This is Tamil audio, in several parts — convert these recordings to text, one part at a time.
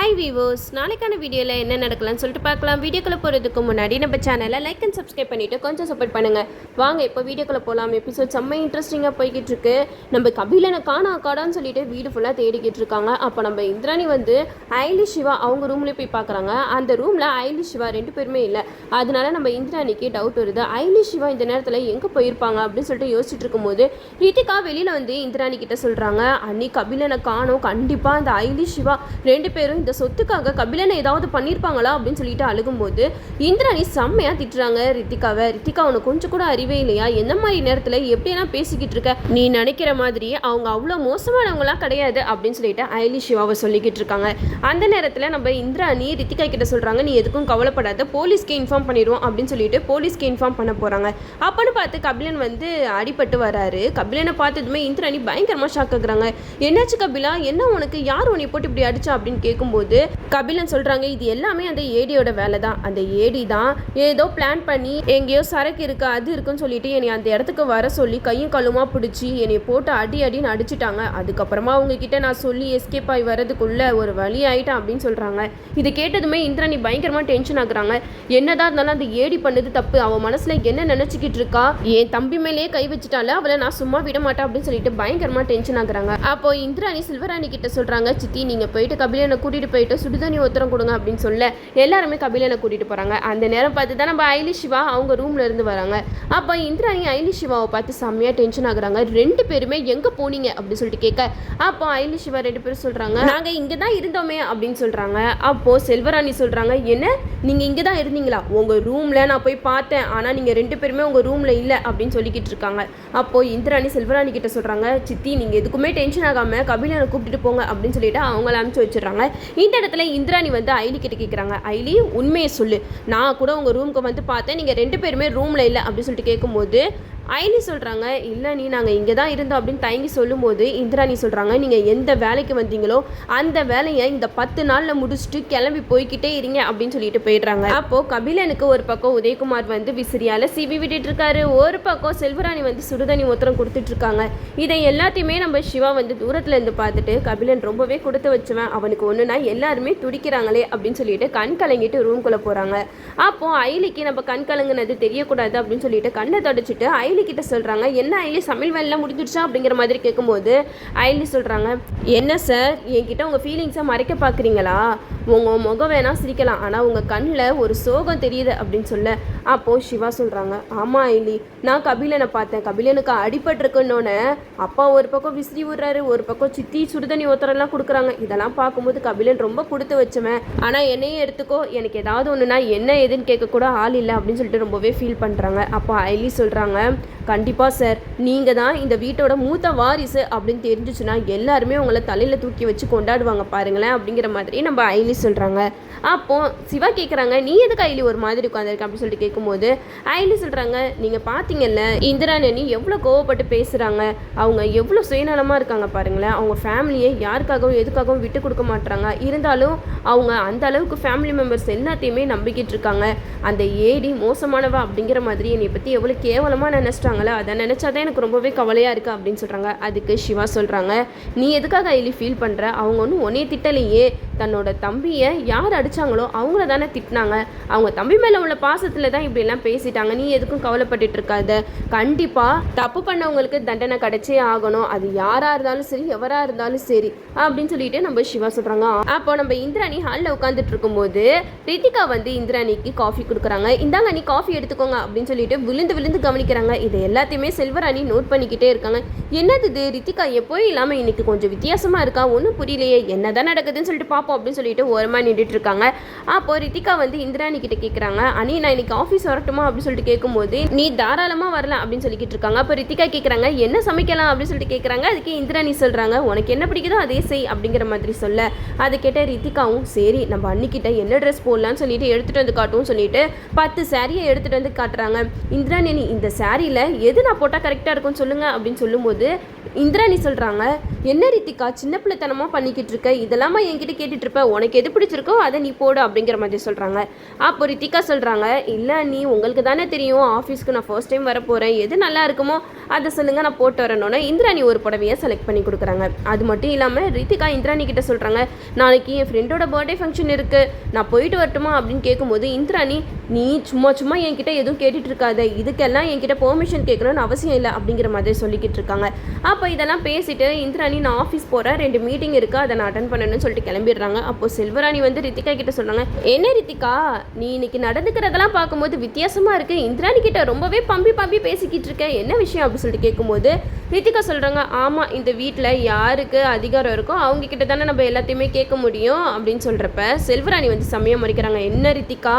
ஹாய் வீவர்ஸ், நாளைக்கான வீடியோவில் என்ன நடக்கலாம்னு சொல்லிட்டு பார்க்கலாம். வீடியோக்குள்ளே போகிறதுக்கு முன்னாடி நம்ம சேனலை லைக் அண்ட் சப்ஸ்கிரைப் பண்ணிவிட்டு கொஞ்சம் சப்போர்ட் பண்ணுங்கள். வாங்க இப்போ வீடியோக்குள்ளே போகலாம். எபிசோட் செம்ம இன்ட்ரெஸ்டிங்காக போய்கிட்டு இருக்கு. நம்ம கபிலனை காணான்னு சொல்லிட்டு வீடு ஃபுல்லாக தேடிக்கிட்டு இருக்காங்க. அப்போ நம்ம இந்திராணி வந்து ஐலி சிவா அவங்க ரூம்லேயே போய் பார்க்குறாங்க. அந்த ரூமில் ஐலி சிவா ரெண்டு பேருமே இல்லை. அதனால நம்ம இந்திராணிக்கு டவுட் வருது. ஐலி சிவா இந்த நேரத்தில் எங்கே போயிருப்பாங்க அப்படின்னு சொல்லிட்டு யோசிச்சுட்டு இருக்கும்போது ரித்திகா வெளியில் வந்து இந்திராணி கிட்ட சொல்கிறாங்க, அன்னி கபிலனை காணோம், கண்டிப்பாக அந்த ஐலி சிவா ரெண்டு பேரும் இந்த சொத்துக்காக கபிலனை ஏதாவது பண்ணியிருப்பாங்களா அப்படின்னு சொல்லிட்டு அழுகும்போது இந்திராணி செம்மையாக திட்டுறாங்க ரித்திகாவை. ரித்திகா உனக்கு கொஞ்சம் கூட அறிவே இல்லையா? எந்த மாதிரி நேரத்தில் எப்படியெல்லாம் பேசிக்கிட்டு இருக்க? நீ நினைக்கிற மாதிரி அவங்க அவ்வளோ மோசமானவங்களாம் கிடையாது அப்படின்னு சொல்லிட்டு ஐலி சிவாவை சொல்லிக்கிட்டு இருக்காங்க. அந்த நேரத்தில் நம்ம இந்திராணி ரித்திகா கிட்ட சொல்கிறாங்க, நீ எதுக்கும் கவலைப்படாத, போலீஸ்க்கு இன்ஃபார்ம் பண்ணிடுவோம் அப்படின்னு சொல்லிட்டு போலீஸ்க்கு இன்ஃபார்ம் பண்ண போகிறாங்க. அப்போன்னு பார்த்து கபிலன் வந்து அடிபட்டு வராரு. கபிலனை பார்த்ததுமே இந்திராணி பயங்கரமாக ஷாக் ஆகுறாங்க. என்னாச்சு கபிலா, என்ன உனக்கு, யார் உன்னை போட்டு இப்படி அடிச்சா அப்படின்னு கேட்கும்போது கபிலன் சொல்றாங்க, இது எல்லாமே அந்த ஏடியோட வேலை தான். அந்த ஏடி தான் ஏதோ பிளான் பண்ணி எங்கேயோ சரக்கு இருக்கு அது இருக்குன்னு சொல்லிட்டு என்னை அந்த இடத்துக்கு வர சொல்லி கையும் கல்லுமா பிடிச்சி என்னை போட்டு அடின்னு அடிச்சுட்டாங்க. அதுக்கப்புறமா அவங்க கிட்ட நான் சொல்லி எஸ்கேப் ஆகி வரதுக்குள்ள ஒரு வழி ஆயிட்டேன் அப்படின்னு சொல்றாங்க. இதை கேட்டதுமே இந்திராணி பயங்கரமா டென்ஷன் ஆகுறாங்க. என்னதான் இருந்தாலும் அந்த ஏடி பண்ணது தப்பு. அவன் மனசுல என்ன நினைச்சுக்கிட்டு இருக்கா, என் தம்பி மேலேயே கை வச்சுட்டால, அவளை நான் சும்மா விட மாட்டேன் அப்படின்னு சொல்லிட்டு பயங்கரமா டென்ஷன் ஆகுறாங்க. அப்போ இந்திராணி சில்வராணி கிட்ட சொல்றாங்க, சித்தி நீங்க போயிட்டு கபிலனை கூட்டிட்டு போயிட்டு சுடுதண்ணி உத்தரம் கொடுங்க அப்படின்னு சொல்ல எல்லாருமே கபிலனை கூட்டிட்டு போறாங்க. அந்த நேரம் பார்த்து தான் நம்ம ஐலி சிவா அவங்க ரூம்ல இருந்து வராங்க. அப்போ இந்திராணி ஐலி சிவாவை பார்த்து செம்மையா டென்ஷன் ஆகுறாங்க. ரெண்டு பேருமே எங்க போனீங்க அப்படின்னு சொல்லிட்டு கேட்க, அப்போ ஐலி சிவா ரெண்டு பேரும் சொல்றாங்க, நாங்க இங்க தான் இருந்தோமே அப்படின்னு சொல்றாங்க. அப்போ செல்வராணி சொல்றாங்க, என்ன நீங்க இங்க தான் இருந்தீங்களா? உங்க ரூம்ல நான் போய் பார்த்தேன், ஆனா நீங்க ரெண்டு பேருமே உங்க ரூம்ல இல்ல அப்படின்னு சொல்லிக்கிட்டு இருக்காங்க. அப்போ இந்திராணி செல்வராணி கிட்ட சொல்றாங்க, சித்தி நீங்க எதுக்குமே டென்ஷன் ஆகாம கபிலனை கூப்பிட்டு போங்க அப்படின்னு சொல்லிட்டு அவங்கள அனுப்பிச்சு வச்சிடறாங்க. இந்த இடத்துல இந்திராணி வந்து ஐலி கிட்ட கேட்குறாங்க, ஐலி உண்மையை சொல்லு, நான் கூட உங்கள் ரூமுக்கு வந்து பார்த்தேன், நீங்கள் ரெண்டு பேருமே ரூமில் இல்லை அப்படின்னு சொல்லிட்டு கேட்கும்போது ஐலி சொல்கிறாங்க, இல்லை நீ நாங்கள் இங்கே தான் இருந்தோம் அப்படின்னு தயங்கி சொல்லும்போது இந்திராணி சொல்கிறாங்க, நீங்கள் எந்த வேலைக்கு வந்தீங்களோ அந்த வேலையை இந்த 10 நாளில் முடிச்சுட்டு கிளம்பி போய்கிட்டே இருங்க அப்படின்னு சொல்லிட்டு போயிடுறாங்க. அப்போது கபிலனுக்கு ஒரு பக்கம் உதயகுமார் வந்து விசிறியால் சிவி விட்டுட்டு இருக்காரு, ஒரு பக்கம் செல்வராணி வந்து சுடுதண்ணி உத்தரம் கொடுத்துட்ருக்காங்க. இதை எல்லாத்தையுமே நம்ம சிவா வந்து தூரத்தில் இருந்து பார்த்துட்டு கபிலன் ரொம்பவே கொடுத்து வச்சுவேன், அவனுக்கு ஒன்றுனா எல்லாருமே துடிக்கிறாங்களே அப்படின்னு சொல்லிட்டு கண் கலங்கிட்டு ரூம்குள்ளே போகிறாங்க. அப்போது ஐலிக்கு நம்ம கண் கலங்குனது தெரியக்கூடாது அப்படின்னு சொல்லிட்டு கண்ணை தொடச்சிட்டு ஐலி கிட்ட சொல்றாங்க, என்ன ஐலி சமையல் வேலைலாம் முடிஞ்சிடுச்சா அப்படிங்கிற மாதிரி கேட்கும்போது ஐலி சொல்றாங்க, என்ன சார் என்கிட்ட உங்க ஃபீலிங்ஸை மறைக்க பார்க்குறீங்களா? உங்க முகம் வேணா சிரிக்கலாம், ஆனால் உங்க கண்ணில் ஒரு சோகம் தெரியுது அப்படின்னு சொல்ல, அப்போ சிவா சொல்றாங்க, ஆமா ஐலி, நான் கபிலனை பார்த்தேன், கபிலனுக்கு அடிபட்டிருக்குன்னொன்னே அப்பா ஒரு பக்கம் விசிறி விடுறாரு, ஒரு பக்கம் சித்தி சுடுதண்ணி ஒத்தரெல்லாம் கொடுக்குறாங்க. இதெல்லாம் பார்க்கும்போது கபிலன் ரொம்ப கொடுத்து வச்சுவேன், ஆனால் என்னையே எடுத்துக்கோ, எனக்கு ஏதாவது ஒன்றுனா என்ன ஏதுன்னு கேட்கக்கூட ஆள் இல்லை அப்படின்னு சொல்லிட்டு ரொம்பவே ஃபீல் பண்ணுறாங்க. அப்போ ஐலி சொல்கிறாங்க, கண்டிப்பாக சார், நீங்கள் தான் இந்த வீட்டோட மூத்த வாரிசு அப்படின்னு தெரிஞ்சிச்சுன்னா எல்லாருமே உங்களை தலையில் தூக்கி வச்சு கொண்டாடுவாங்க பாருங்களேன் அப்படிங்கிற மாதிரி நம்ம ஐலி சொல்கிறாங்க. அப்போது சிவா கேட்குறாங்க, நீ எதுக்கு ஐலி ஒரு மாதிரி உட்காந்துருக்க அப்படின்னு சொல்லிட்டு கேட்கும்போது ஐலி சொல்கிறாங்க, நீங்கள் பார்த்தீங்கல்ல இந்திராணி எவ்வளோ கோவப்பட்டு பேசுகிறாங்க, அவங்க எவ்வளோ சுயநலமாக இருக்காங்க பாருங்களேன், அவங்க ஃபேமிலியை யாருக்காகவும் எதுக்காகவும் விட்டு கொடுக்க மாட்டுறாங்க, இருந்தாலும் அவங்க அந்த அளவுக்கு ஃபேமிலி மெம்பர்ஸ் எல்லாத்தையுமே நம்பிக்கிட்டு இருக்காங்க, அந்த ஏடி மோசமானவா அப்படிங்கிற மாதிரி என்னை பற்றி எவ்வளோ கேவலமாக நினச்சிட்டாங்களோ அதை நினச்சாதான் எனக்கு ரொம்பவே கவலையாக இருக்குது அப்படின்னு சொல்கிறாங்க. அதுக்கு சிவா சொல்கிறாங்க, நீ எதுக்காக ஐலி ஃபீல் பண்ணுற, அவங்க ஒன்றும் ஒன்னே திட்டலையே, தன்னோட தம்பியை யார் அடித்தாங்களோ அவங்கள தானே திட்டினாங்க, அவங்க தம்பி மேலே உள்ள பாசத்தில் தான் இப்படிலாம் பேசிட்டாங்க, நீ எதுக்கும் கவலைப்பட்டுட்டு இருக்காத, கண்டிப்பாக தப்பு பண்ணவங்களுக்கு தண்டனை கிடைச்சே ஆகணும், அது யாராக இருந்தாலும் சரி எவராக இருந்தாலும் சரி அப்படின்னு சொல்லிட்டு நம்ம சிவா சொல்கிறாங்க. அப்போ நம்ம இந்திராணி ஹாலில் உட்காந்துட்டு இருக்கும்போது ரித்திகா வந்து இந்திராணிக்கு காஃபி கொடுக்குறாங்க. இந்தாங்க நீ காஃபி எடுத்துக்கோங்க அப்படின்னு சொல்லிட்டு விழுந்து விழுந்து கவனிக்கிறாங்க. இதை எல்லாத்தையுமே செல்வராணி நோட் பண்ணிக்கிட்டே இருக்காங்க. என்னது இது, ரித்திகா எப்போயும் இல்லாமல் இன்னைக்கு கொஞ்சம் வித்தியாசமாக இருக்கா, ஒன்றும் புரியலையே, என்னதான் நடக்குதுன்னு சொல்லிட்டு பார்ப்போம் அப்படின்னு சொல்லிட்டு ஓரமாக நின்றுட்டு இருக்காங்க. அப்போ ரித்திகா வந்து இந்திராணி கிட்ட கேட்குறாங்க, அனி நான் இன்னைக்கு ஆஃபீஸ் வரட்டுமா அப்படின்னு சொல்லிட்டு கேட்கும்போது நீ தாராளமாக வரலாம் அப்படின்னு சொல்லிக்கிட்டு இருக்காங்க. அப்போ ரித்திகா கேட்குறாங்க, என்ன சமைக்கலாம் அப்படின்னு சொல்லிட்டு கேட்குறாங்க. அதுக்கு இந்திராணி சொல்கிறாங்க, உனக்கு என்ன பிடிக்குதோ அதே செய் அப்படிங்கிற மாதிரி சொல்ல, அதை கேட்ட ரித்திகாவும் சரி நம்ம அன்னிக்கிட்ட என்ன ட்ரெஸ் போடலான்னு சொல்லிட்டு எடுத்துகிட்டு வந்து காட்டுவோம் சொல்லிட்டு 10 சாரியை எடுத்துகிட்டு வந்து காட்டுறாங்க. இந்திராணி இந்த சாரியில் எது நான் போட்டால் கரெக்டாக இருக்கும்னு சொல்லுங்கள் அப்படின்னு சொல்லும்போது இந்திராணி சொல்கிறாங்க, என்ன ரித்திகா சின்ன பிள்ளைத்தனமாக பண்ணிக்கிட்டு இருக்க, இதெல்லாமா என்கிட்ட கேட்டுட்டு இருப்ப, உனக்கு எது பிடிச்சிருக்கோ அதை நீ போடு அப்படிங்கிற மாதிரி சொல்கிறாங்க. அப்போ ரித்திகா சொல்கிறாங்க, இல்லை நீ உங்களுக்கு தானே தெரியும் ஆஃபீஸ்க்கு நான் ஃபர்ஸ்ட் டைம் வர போகிறேன், எது நல்லா இருக்குமோ அதை சொல்லுங்கள் நான் போட்டு வரணும்னு இந்திராணி ஒரு புடவையை செலக்ட் பண்ணி கொடுக்குறாங்க. அது மட்டும் இல்லாமல் ரித்திகா இந்திராணி கிட்ட சொல்கிறாங்க, நாளைக்கு என் ஃப்ரெண்டோட பர்த்டே ஃபங்க்ஷன் இருக்குது, நான் போயிட்டு வரட்டுமா அப்படின்னு கேட்கும்போது இந்திராணி, நீ சும்மா சும்மா என்கிட்ட எதுவும் கேட்டுட்டு இருக்காத, இதுக்கெல்லாம் என்கிட்ட பெர்மிஷன் கேட்கணும்னு அவசியம் இல்லை அப்படிங்கிற மாதிரி சொல்லிக்கிட்டு இருக்காங்க. அப்போ இதெல்லாம் பேசிட்டு இந்திராணி, நான் ஆஃபீஸ் போகிறேன், 2 மீட்டிங் இருக்குது, அதை நான் அட்டன் பண்ணணும்னு சொல்லிட்டு கிளம்பிடுறாங்க. அப்போ செல்வராணி வந்து ரித்திகா கிட்ட சொல்கிறாங்க, என்ன ரித்திகா நீ இன்னைக்கு நடந்துக்கிறதெல்லாம் பார்க்கும்போது வித்தியாசமாக இருக்குது, இந்திராணி கிட்ட ரொம்பவே பம்பி பேசிக்கிட்டு இருக்க, என்ன விஷயம் அப்படின்னு சொல்லிட்டு கேட்கும்போது ரித்திகா சொல்கிறாங்க, ஆமாம் இந்த வீட்டில் யாருக்கு அதிகாரம் இருக்கோ அவங்க கிட்ட தானே நம்ம எல்லாத்தையுமே கேட்க முடியும் அப்படின்னு சொல்கிறப்ப செல்வராணி வந்து செம்மையாக மறிக்கிறாங்க. என்ன ரித்திகா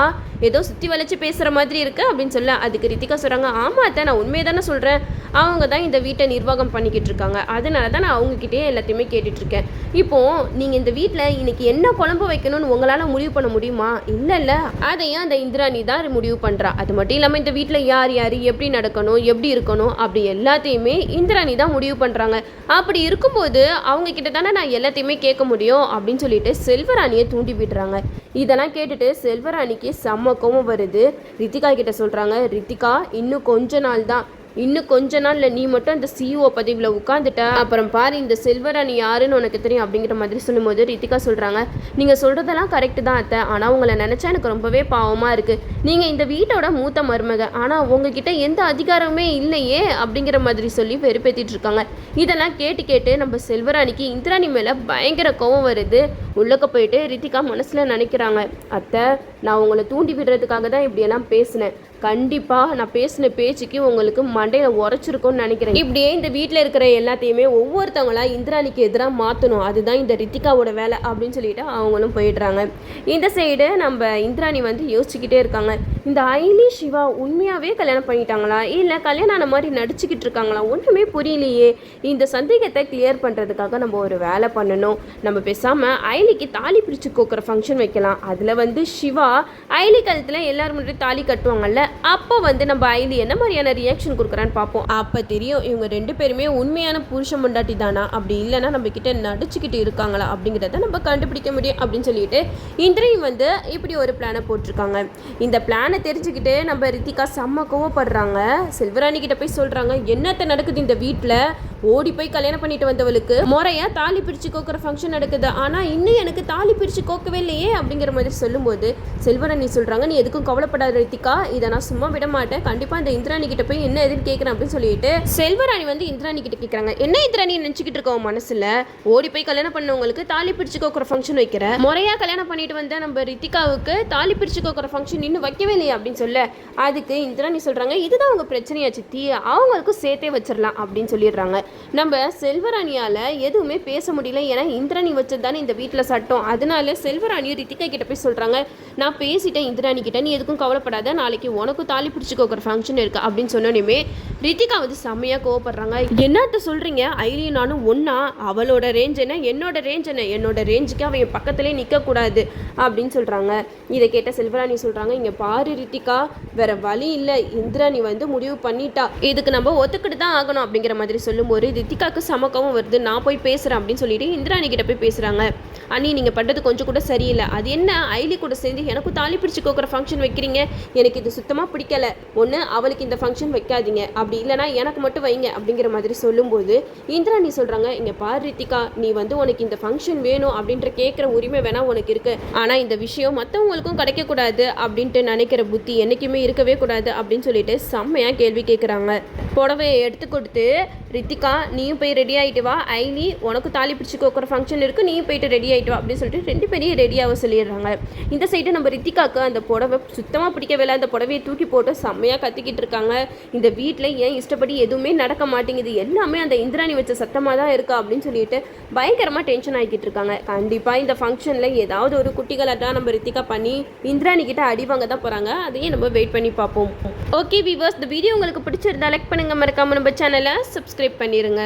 ஏதோ சுற்றி வளைச்சி பேசுகிற மாதிரி இருக்கு அப்படின்னு சொல்ல, அதுக்கு ரித்திகா சொல்கிறாங்க, ஆமாம் அத்தை நான் உண்மையை தானே சொல்கிறேன், அவங்க தான் இந்த வீட்டை நிர்வாகம் பண்ணிக்கிட்டு இருக்காங்க, அதனால தான் நான் அவங்கக்கிட்டே எல்லாத்தையுமே கேட்டுட்ருக்கேன். இப்போது நீங்கள் இந்த வீட்டில் இன்னைக்கு என்ன குழம்பு வைக்கணும்னு உங்களால் முடிவு பண்ண முடியுமா? இல்லை அதையும் அந்த இந்திராணி தான் முடிவு பண்ணுறா. அது மட்டும் இல்லாமல் இந்த வீட்டில் யார் எப்படி நடக்கணும், எப்படி இருக்கணும், அப்படி எல்லாத்தையுமே இந்திராணி தான் முடிவு பண்ணுறாங்க. அப்படி இருக்கும்போது அவங்க கிட்ட தானே நான் எல்லாத்தையுமே கேட்க முடியும் அப்படின்னு சொல்லிட்டு செல்வராணியை தூண்டி விடுறாங்க. இதெல்லாம் கேட்டுட்டு செல்வராணிக்கு செம்ம கோவம் வருது. ரித்திகா கிட்ட சொல்கிறாங்க, ரித்திகா இன்னும் கொஞ்ச நாள் தான், இன்னும் கொஞ்ச நாள்ல நீ மட்டும் அந்த சிஇஓ பதவியில் உட்காந்துட்ட அப்புறம் பாரு இந்த செல்வராணி யாருன்னு உனக்கு தெரியும் அப்படிங்கிற மாதிரி சொல்லும்போது ரித்திகா சொல்கிறாங்க, நீங்கள் சொல்கிறதெல்லாம் கரெக்டு தான் அத்தை, ஆனால் உங்களை நினச்சா எனக்கு ரொம்பவே பாவமாக இருக்குது, நீங்கள் இந்த வீட்டோட மூத்த மருமக, ஆனால் உங்ககிட்ட எந்த அதிகாரமே இல்லையே அப்படிங்கிற மாதிரி சொல்லி வெறுப்பேற்றிட்டு இருக்காங்க. இதெல்லாம் கேட்டு நம்ம செல்வராணிக்கு இந்திராணி மேலே பயங்கர கோவம் வருது. உள்ளக்க போயிட்டு ரித்திகா மனசில் நினைக்கிறாங்க, அத்தை நான் உங்களை தூண்டி விடுறதுக்காக தான் இப்படியெல்லாம் பேசினேன், கண்டிப்பாக நான் பேசின பேச்சுக்கு உங்களுக்கு மண்டையில் உரைச்சிருக்கும்னு நினைக்கிறேன், இப்படியே இந்த வீட்டில் இருக்கிற எல்லாத்தையுமே ஒவ்வொருத்தவங்களா இந்திராணிக்கு எதிராக மாற்றணும், அதுதான் இந்த ரித்திகாவோட வேலை அப்படின்னு சொல்லிட்டு அவங்களும் போயிடுறாங்க. இந்த சைடு நம்ம இந்திராணி வந்து யோசிச்சுக்கிட்டே இருக்காங்க, இந்த ஐலி சிவா உண்மையாகவே கல்யாணம் பண்ணிட்டாங்களா இல்லை கல்யாணம் ஆன மாதிரி நடிச்சுக்கிட்டு இருக்காங்களா, ஒன்றுமே புரியலையே, இந்த சந்தேகத்தை கிளியர் பண்ணுறதுக்காக நம்ம ஒரு வேலை பண்ணணும், நம்ம பேசாமல் ஐலிக்கு தாலி பிரித்து கோக்குற ஃபங்க்ஷன் வைக்கலாம், அதில் வந்து சிவா ஐலி கழுத்தில் எல்லாரும் முன்னாடி தாலி கட்டுவாங்கல்ல, அப்போ வந்து நம்ம ஐலி என்ன மாதிரியான ரியாக்ஷன் கொடுக்குறான்னு பார்ப்போம், அப்போ தெரியும் இவங்க 2 பேருமே உண்மையான புருஷன் பொண்டாட்டி தானா, அப்படி இல்லைன்னா நம்ம கிட்ட நடிச்சுக்கிட்டு இருக்காங்களா அப்படிங்கிறத நம்ம கண்டுபிடிக்க முடியும் அப்படின்னு சொல்லிட்டு இந்திரையும் வந்து இப்படி ஒரு பிளானை போட்டிருக்காங்க. இந்த பிளானை தெரிஞ்சுக்கிட்டு நம்ம ரித்திகா செம்ம கோவப்படுறாங்க. செல்வராணி கிட்ட போய் சொல்றாங்க, என்னத்த நடக்குது இந்த வீட்டில், ஓடி போய் கல்யாணம் பண்ணிட்டு வந்தவளுக்கு முறையா தாலி பிரித்து கோக்குற ஃபங்க்ஷன் நடக்குது, ஆனால் இன்னும் எனக்கு தாலி பிரித்து கோக்கவே இல்லையே அப்படிங்கிற மாதிரி சொல்லும்போது செல்வராணி சொல்கிறாங்க, நீ எதுக்கும் கவலைப்படாத ரித்திகா, இதை நான் சும்மா விட மாட்டேன், கண்டிப்பாக இந்த இந்திராணி கிட்ட போய் என்ன எதுன்னு கேட்குறேன் அப்படின்னு சொல்லிட்டு செல்வராணி வந்து இந்திராணி கிட்ட கேட்குறாங்க, என்ன இந்திராணி நினச்சிக்கிட்டு இருக்க மனசில், ஓடி போய் கல்யாணம் பண்ணவங்களுக்கு தாலி பிரித்து கோக்குற ஃபங்க்ஷன் வைக்கிற, முறையாக கல்யாணம் பண்ணிட்டு வந்த நம்ம ரித்திகாவுக்கு தாலி பிரித்து கோக்குற ஃபங்க்ஷன் இன்னும் வைக்கவே இல்லையே அப்படின்னு சொல்ல, அதுக்கு இந்திராணி சொல்கிறாங்க, இதுதான் அவங்க பிரச்சனையா சித்தி, அவங்களுக்கும் சேர்த்தே வச்சிடலாம் அப்படின்னு சொல்லிடுறாங்க. நம்ம செல்வராணியால் எதுவுமே பேச முடியல, ஏன்னா இந்திராணி வச்சது தானே இந்த வீட்டில் சட்டம், அதனால செல்வராணியும் ரித்திகா கிட்ட போய் சொல்கிறாங்க, நான் பேசிட்டேன் இந்திராணி கிட்ட, நீ எதுக்கும் கவலைப்படாத, நாளைக்கு உனக்கும் தாலி பிடிச்சி கோக்குற ஃபங்க்ஷன் இருக்கு அப்படின்னு சொன்னோன்னே ரித்திகா வந்து செம்மையாக கோவப்படுறாங்க. என்னத்த சொல்கிறீங்க, ஐலி நானும் ஒன்றா, அவளோட ரேஞ்ச் என்ன என்னோட ரேஞ்ச் என்ன, என்னோட ரேஞ்சுக்கு அவன் பக்கத்துலேயே நிற்கக்கூடாது அப்படின்னு சொல்கிறாங்க. இதை கேட்ட செல்வராணி சொல்கிறாங்க, இங்கே பாரு ரித்திகா, வேற வழி இல்லை, இந்திராணி வந்து முடிவு பண்ணிட்டா, இதுக்கு நம்ம ஒத்துக்கிட்டு தான் ஆகணும் அப்படிங்கிற மாதிரி சொல்லும்போது ரித்திகாவுக்கு சமக்கவும் வருது. நான் போய் பேசுகிறேன் அப்படின்னு சொல்லிட்டு இந்திராணி கிட்ட போய் பேசுகிறாங்க. அண்ணி நீங்கள் பண்ணுறது கொஞ்சம் கூட சரியில்லை, அது என்ன ஐலி கூட சேர்ந்து எனக்கும் தாலி பிரித்து கோக்குற ஃபங்க்ஷன் வைக்கிறீங்க, எனக்கு இது சுத்தமாக பிடிக்கல, ஒன்று அவளுக்கு இந்த ஃபங்க்ஷன் வைக்காதீங்க, அப்படி இல்லைனா எனக்கு மட்டும் வைங்க அப்படிங்கிற மாதிரி சொல்லும்போது இந்திராணி சொல்கிறாங்க, இங்கே பாரு ரித்திகா, நீ வந்து உனக்கு இந்த ஃபங்க்ஷன் வேணும் அப்படின்ற கேட்குற உரிமை வேணா உனக்கு இருக்குது, ஆனால் இந்த விஷயம் மற்றவங்களுக்கும் கிடைக்கக்கூடாது அப்படின்ட்டு நினைக்கிற புத்தி என்றைக்குமே இருக்கவே கூடாது அப்படின்னு சொல்லிட்டு செம்மையாக கேள்வி கேட்குறாங்க. புடவையை எடுத்து கொடுத்து, ரித்திகா நீயும் போய் ரெடி ஆகிட்டு வா, ஐலி உனக்கு தாலி பிடிச்சி கோக்குற ஃபங்க்ஷன் இருக்குது, நீயும் போயிட்டு ரெடி ஆகிட்டு வா அப்படின்னு சொல்லிட்டு 2 பேரையும் ரெடியாக சொல்லிடுறாங்க. இந்த சைடு நம்ம ரித்திகாவுக்கு அந்த புடவை சுத்தமாக பிடிக்கவே இல்லை, அந்த புடவையை தூக்கி போட்டு செம்மையாக கத்திக்கிட்டு இருக்காங்க. இந்த வீட்டில் ஏன் இஷ்டப்படி எதுவுமே நடக்க மாட்டேங்குது, எல்லாமே அந்த இந்திராணி வச்ச சத்தமாக தான் இருக்கா அப்படின்னு சொல்லிட்டு பயங்கரமாக டென்ஷன் ஆகிக்கிட்டு இருக்காங்க. கண்டிப்பாக இந்த ஃபங்க்ஷனில் ஏதாவது ஒரு குட்டிகளை தான் நம்ம ரித்திகா பண்ணி இந்திராணி கிட்ட அடிவாங்க தான் போகிறாங்க, அதையே நம்ம வெயிட் பண்ணி பார்ப்போம். ஓகே வீவர்ஸ், இந்த வீடியோ உங்களுக்கு பிடிச்சிருந்தா லைக் பண்ணுங்கள், மறக்காமல் நம்ம சேனலை சப்ஸ்கிரைப் பண்ணிடுங்க.